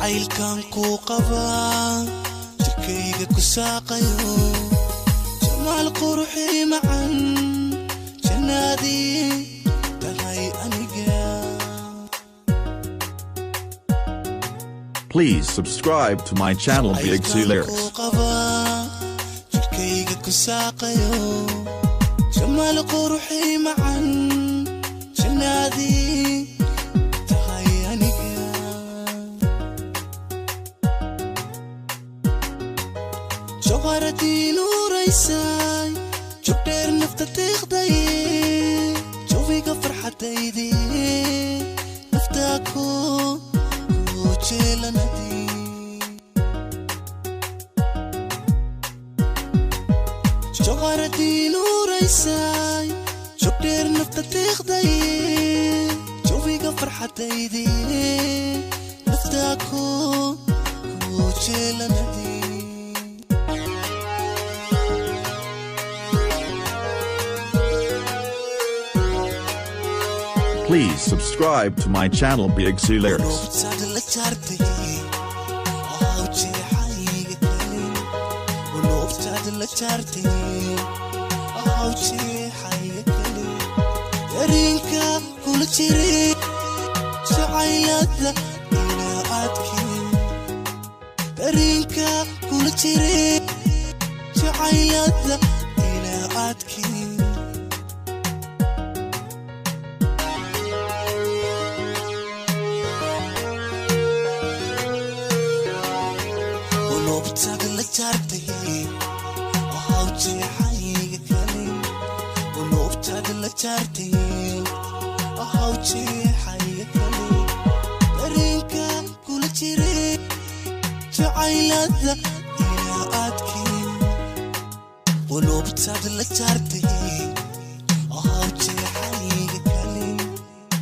jacaylkan ku qaba jirkayga ku saaqayo jamaal quruxi macan jannadi tahay aniga. Please subscribe to my channel Big C Lyrics. jirkayga ku saaqayo jamaal quruxi macan jannadi جوهرتي نوريساي جبتر نفط تخدي جويغا فرحتيديey نفتاكو وجيلندي جوهرتي نوريساي جبتر نفط تخدي جويغا فرحتيديey نفتاكو وجيلندي. Please subscribe to my channel Big C Lyrics.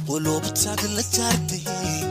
ولو بتساعد اللي جارتي